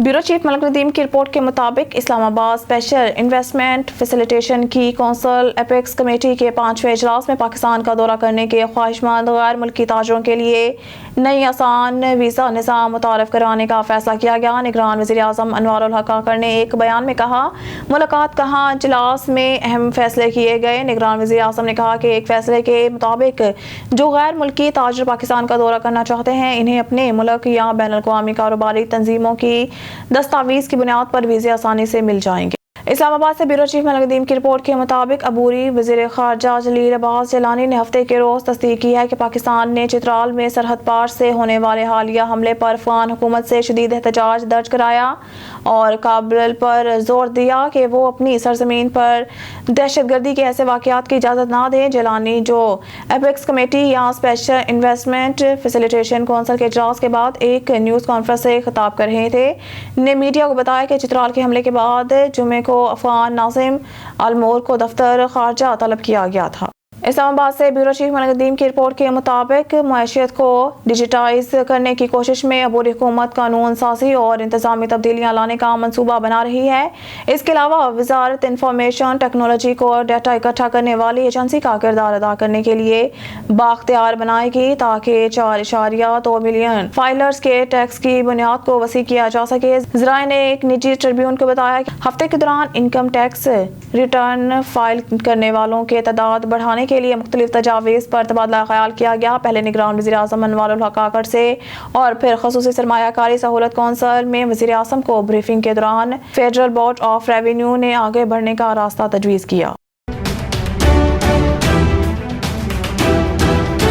Bureau chief Malak Nadeem की report के मुताबिक इस्लामाबाद स्पेशल इन्वेस्टमेंट फैसिलिटेशन की कौंसिल एपेक्स कमेटी के 5वें इजलास में पाकिस्तान का दौरा करने के ख्वाहिशमंद गैर मुल्की ताजरों के लिए नई आसान वीज़ा निज़ाम मुतारफ़ कराने का फैसला किया गया। निगरान वज़ीर आज़म अनवारुल हक काकड़ ने एक बयान में कहा, मुलाकात कहा इजलास में अहम फैसले किए गए। निगरान वज़ीर आज़म ने कहा कि एक फैसले के मुताबिक जो गैर मुल्की ताजर पाकिस्तान का दौरा करना चाहते हैं, इन्हें अपने मुल्क या बैन अल-अक़वामी कारोबारी तंजीमों की दस्तावीज़ की बुनियाद पर वीज़े आसानी से मिल जाएंगे। इस्लामाबाद से ब्यूरो चीफ मलक नदीम की रिपोर्ट के मुताबिक अबूरी वज़ीर ख़ारजा जलील अब्बास जिलानी ने हफ्ते के रोज़ तस्दीक की है कि पाकिस्तान ने चित्राल में सरहद पार से होने वाले हालिया हमले पर अफ़गान हुकूमत से शदीद एहतजाज दर्ज कराया और काबुल पर जोर दिया कि वो अपनी सरजमीन पर दहशतगर्दी के ऐसे वाक़यात की इजाज़त ना दें। जिलानी, जो एपेक्स कमेटी या स्पेशल इन्वेस्टमेंट फैसिलिटेशन कौंसिल के इजलास के बाद एक न्यूज़ कॉन्फ्रेंस से खिताब कर रहे थे, ने मीडिया को बताया कि चित्राल के हमले के बाद जुमे को अफगान नाज़िम अलमोर को दफ्तर खारजा तलब किया गया था। इस्लामाबाद से ब्यूरो चीफ मलक नदीम की रिपोर्ट के मुताबिक मईशत को डिजिटाइज करने की कोशिश में अबूरी हुकूमत कानून साजी और इंतजामी तब्दीलियाँ लाने का मनसूबा बना रही है। इसके अलावा वजारत इंफॉर्मेशन टेक्नोलॉजी को डाटा इकट्ठा करने वाली एजेंसी का किरदार अदा करने के लिए बाख्तियार बनाएगी ताकि 4.2 मिलियन फाइलर्स के टैक्स की बुनियाद को वसी किया जा सके। ज़राए ने एक निजी ट्रिब्यून को बताया कि हफ्ते के दौरान इनकम टैक्स रिटर्न फाइल करने वालों के तादाद बढ़ाने के लिए मुख्तलिफ तजावीज़ पर तबादला ख्याल किया गया। पहले निगरान वज़ीर आज़म अनवारुल हक काकड़ से और फिर ख़ुसूसी सरमायाकारी सहूलत कौंसिल में वज़ीर आज़म को ब्रीफिंग के दौरान फेडरल बोर्ड ऑफ रेवेन्यू ने आगे बढ़ने का रास्ता तजवीज़ किया।